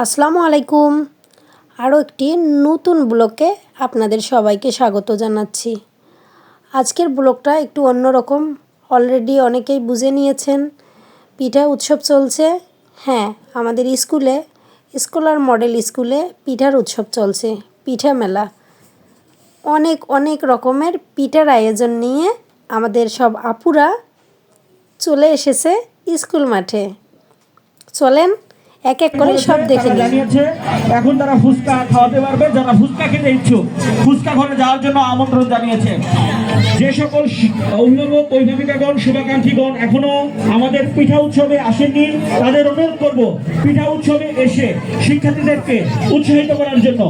আসসালামু আলাইকুম। আরও একটি নতুন ব্লগে আপনাদের সবাইকে স্বাগত জানাচ্ছি। আজকের ব্লগটা একটু অন্যরকম। অলরেডি অনেকেই বুঝে নিয়েছেন, পিঠা উৎসব চলছে। হ্যাঁ, আমাদের স্কুলার মডেল স্কুলে পিঠার উৎসব চলছে, পিঠা মেলা। অনেক অনেক রকমের পিঠার আয়োজন নিয়ে আমাদের সব আপুরা চলে এসেছে স্কুল মাঠে। চলেন এক এক করে সব দেখে নিই। জানিয়েছে এখন তারা ফুচকা খাওয়াতে পারবে, যারা ফুচকা খেতে ইচ্ছুক ফুচকা ঘরে যাওয়ার জন্য আমন্ত্রণ জানিয়েছে। যে সকল অভিভাবক অভিভাবিকাগণ শুভাকাঙ্ক্ষীগণ এখনো আমাদের পিঠা উৎসবে আসেননি, তাদের অনুরোধ করব পিঠা উৎসবে এসে শিক্ষার্থীদেরকে উৎসাহিত করার জন্য।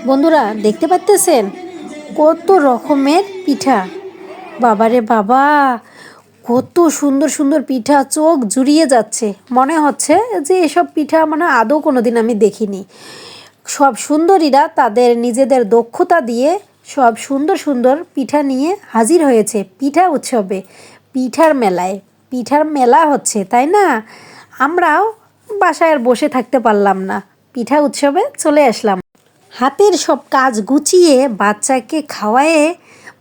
বন্ধুরা দেখতে পাচ্ছেন কত রকমের পিঠা। বাবারে বাবা, কত সুন্দর সুন্দর পিঠা, চোখ জুড়িয়ে যাচ্ছে। মনে হচ্ছে যে এসব পিঠা মানে আদৌ কোনো দিন আমি দেখিনি। সব সুন্দরীরা তাদের নিজেদের দক্ষতা দিয়ে সব সুন্দর সুন্দর পিঠা নিয়ে হাজির হয়েছে পিঠা উৎসবে, পিঠার মেলায়। পিঠার মেলা হচ্ছে, তাই না? আমরাও বাসায় আর বসে থাকতে পারলাম না, পিঠা উৎসবে চলে আসলাম। হাতের সব কাজ গুছিয়ে বাচ্চাকে খাওয়ায়ে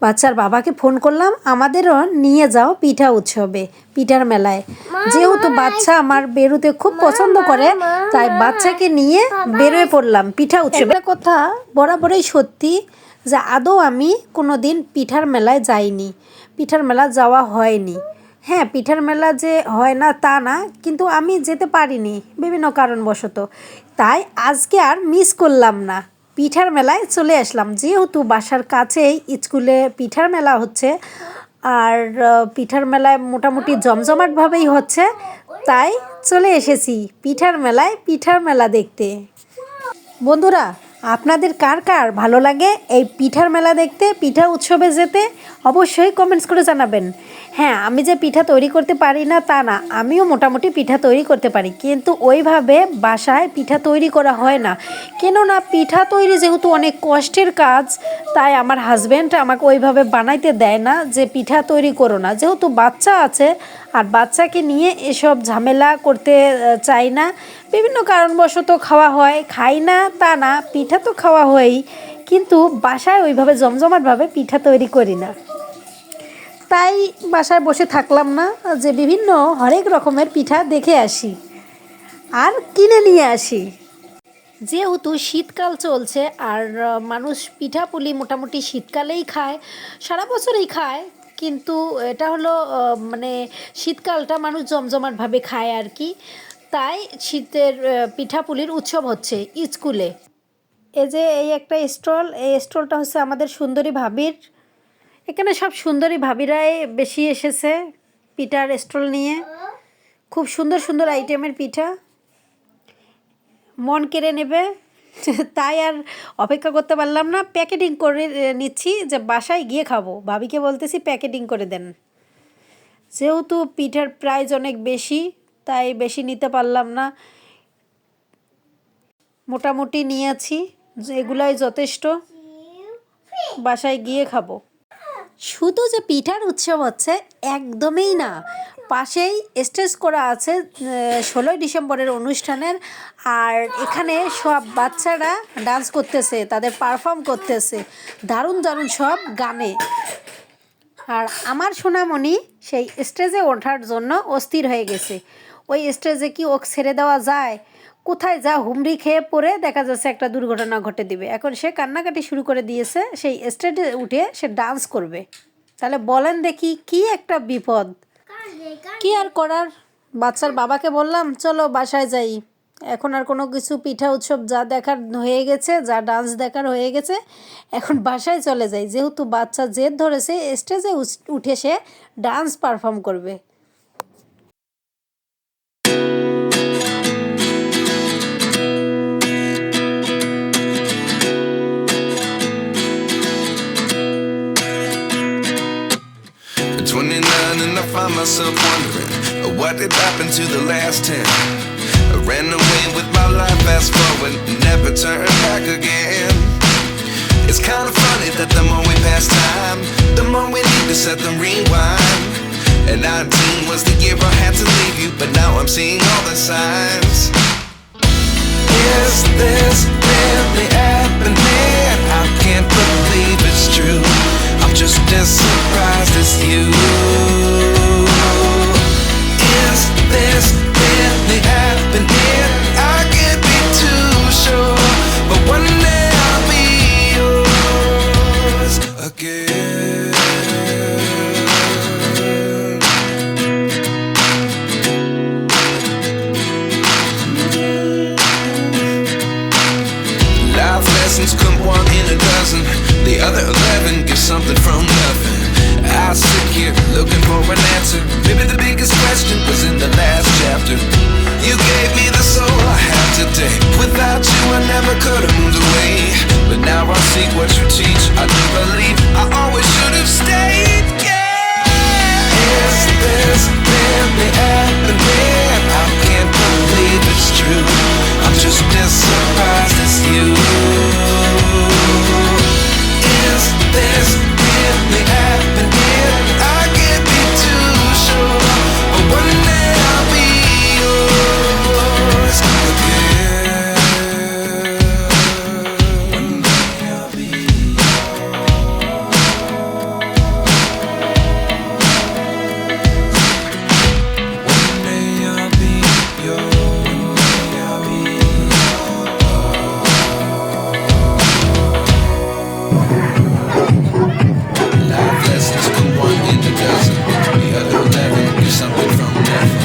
বাচ্চার বাবাকে ফোন করলাম, আমাদেরও নিয়ে যাও পিঠা উৎসবে, পিঠার মেলায়। যেহেতু বাচ্চা আমার বেরোতে খুব পছন্দ করে, তাই বাচ্চাকে নিয়ে বেরোয় পড়লাম পিঠা উৎসবে। একটা কথা বরাবরই সত্যি যে আদৌ আমি কোনো দিন পিঠার মেলায় যাইনি, পিঠার মেলা যাওয়া হয়নি। হ্যাঁ, পিঠার মেলা যে হয় না তা না, কিন্তু আমি যেতে পারিনি বিভিন্ন কারণবশত। তাই আজকে আর মিস করলাম না, পিঠার মেলায় চলে আসলাম। যেহেতু বাসার কাছেই স্কুলে পিঠার মেলা হচ্ছে, আর পিঠার মেলায় মোটামুটি জমজমাটভাবেই হচ্ছে, তাই চলে এসেছি পিঠার মেলায়, পিঠার মেলা দেখতে। বন্ধুরা, আপনাদের কার কার ভালো লাগে এই পিঠার মেলা দেখতে, পিঠা উৎসবে যেতে? অবশ্যই কমেন্টস করে জানাবেন। হ্যাঁ, আমি যে পিঠা তৈরি করতে পারি না তা না, আমিও মোটামুটি পিঠা তৈরি করতে পারি, কিন্তু ওইভাবে বাসায় পিঠা তৈরি করা হয় না। কেননা পিঠা তৈরি যেহেতু অনেক কষ্টের কাজ, তাই আমার হাজব্যান্ড আমাকে ওইভাবে বানাইতে দেয় না যে পিঠা তৈরি করো না। যেহেতু বাচ্চা আছে, আর বাচ্চাকে নিয়ে এসব ঝামেলা করতে চাই না। বিভিন্ন কারণবশত খাওয়া হয়, খাই না তা না, পিঠা তো খাওয়া হয়ই, কিন্তু বাসায় ওইভাবে জমজমাটভাবে পিঠা তৈরি করি না। তাই বাসায় বসে থাকলাম না, যে বিভিন্ন হরেক রকমের পিঠা দেখে আসি আর কিনে নিয়ে আসি। যেহেতু শীতকাল চলছে, আর মানুষ পিঠাপুলি মোটামুটি শীতকালেই খায়, সারা বছরই খায়, কিন্তু এটা হলো মানে শীতকালটা মানুষ জমজমাটভাবে খায় আর কি। তাই শীতের পিঠাপুলির উৎসব হচ্ছে স্কুলে। এই যে এই একটা স্টল, এই স্টলটা হচ্ছে আমাদের সুন্দরী ভাবির। এখানে সব সুন্দরী ভাবিরাই বেশি এসেছে পিঠার স্টল নিয়ে। খুব সুন্দর সুন্দর আইটেমের পিঠা, মন কেড়ে নেবে। তাই আর অপেক্ষা করতে পারলাম না, প্যাকেটিং করে নিচ্ছি যে বাসায় গিয়ে খাবো। ভাবিকে বলতেছি প্যাকেটিং করে দেন। যেহেতু পিঠার প্রাইস অনেক বেশি, তাই বেশি নিতে পারলাম না, মোটামুটি নিয়েছি, এগুলাই যথেষ্ট, বাসায় গিয়ে খাবো। শুধু যে পিঠার উৎসব হচ্ছে একদমই না, পাশেই স্টেজ করা আছে 16ই ডিসেম্বরের অনুষ্ঠানের, আর এখানে সব বাচ্চারা ডান্স করতেছে, তাদের পারফর্ম করতেছে দারুণ দারুণ সব গানে। আর আমার সোনামণি সেই স্টেজে ওঠার জন্য অস্থির হয়ে গেছে। ওই স্টেজে কি ওকে ছেড়ে দেওয়া যায়? কোথায় যা হুমড়ি খেয়ে পড়ে দেখা যাচ্ছে একটা দুর্ঘটনা ঘটে দিবে। এখন সে কান্নাকাটি শুরু করে দিয়েছে, সেই স্টেজে উঠে সে ডান্স করবে। তাহলে বলেন দেখি কি একটা বিপদ। কি আর করার, বাচ্চার বাবাকে বললাম চলো বাসায় যাই, এখন আর কোনো কিছু পিঠা উৎসব যা দেখার হয়ে গেছে, যা ডান্স দেখার হয়ে গেছে, এখন বাসায় চলে যাই। যেহেতু বাচ্চা জেদ ধরেছে, স্টেজে উঠে সে ডান্স পারফর্ম করবে। happened to the last 10? I ran away with my life, fast forward, never turn back again. It's kind of funny that the more we pass time, the more we need to set the rewind. And 19 was the year I had to leave you, but now I'm seeing all the signs. Is this really happening? I can't believe it's true. I'm just as surprised as you. Is this really happening? I can't be too sure, but one day I'll be yours again. Life lessons come one in a dozen. The other 11 give something from nothing. I sit here looking for an answer. Maybe the biggest question was in the last chapter. You gave me the soul I have today. Without you I never could have moved away. But now I see what you teach. I do believe I always should have stayed. Yeah. Is this really happening? I can't believe it's true. I'm just as surprised as you. Is this really happening? I can't be too sure, but one day I'll be yours again. One day I'll be One day I'll be yours. One day I'll be Life lessons come one in a dozen. The other 11 get something from nothing.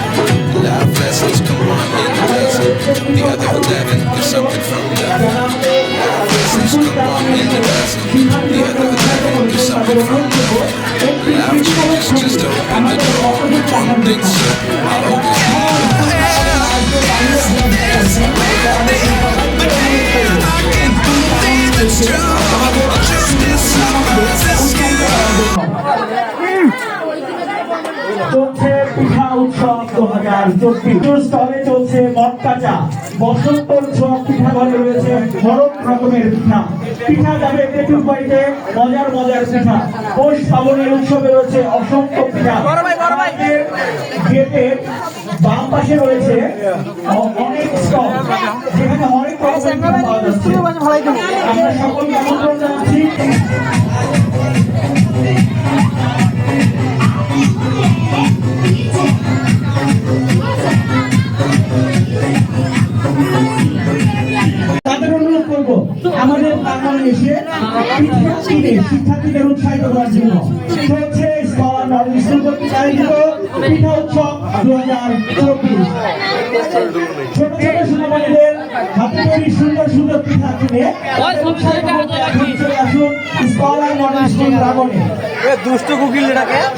Life lessons come one in a dozen. The other 11 get something from nothing. Life lessons come one in a dozen. The other 11 get something from nothing. Life changes just open the door. One thing certain, I'll always be yours. I can't believe it's true. I'm just as surprised as you. চলছে পিঠা উৎসব 2024 স্থলে চলছে মটকাচা বসন্ত উৎসব। পিঠা ঘরে রয়েছে হরেক রকমের পিঠা। পিঠা যাবে পেটুক বাড়িতে, মজার মজার পিঠা। পৌষ পাবনের উৎসবে রয়েছে অসংখ্য পিঠা। গেটের বাম পাশে রয়েছে অনেক স্টল, যেখানে অনেক রকমের পিঠা পাওয়া যাচ্ছে। আমরা সকলকে আমন্ত্রণ জানাচ্ছি। তাদের অনুরোধ করবো আমাদের প্রাঙ্গণে এসে পিঠা কিনে শিক্ষার্থীদের উৎসাহিত করার জন্য। চলছে স্কলার মডেল স্কুল কর্তৃক আয়োজিত পিঠা উৎসব 2024। ছোট ছোট সোনামণিদের হাতে তৈরি সুন্দর সুন্দর পিঠা কিনে উৎসাহিত করতে এখন চলে আসুন স্কলার মডেল স্কুল প্রাঙ্গণে।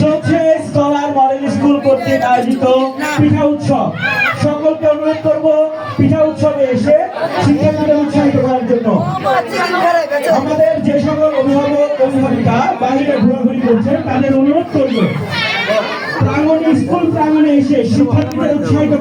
চলছে স্কলার মডেল স্কুল কর্তৃক আয়োজিত পিঠা উৎসব। সকলকে অনুরোধ করবো পিঠা উৎসবে এসে শিক্ষার্থীদের উৎসাহিত করার জন্য। আমাদের যে সকল অভিভাবক অভিভাবিকা বাইরে ঘোরাঘুরি করছেন তাদের অনুরোধ করবো প্রাঙ্গণে স্কুল প্রাঙ্গণে এসে শিক্ষার্থীদের উৎসাহিত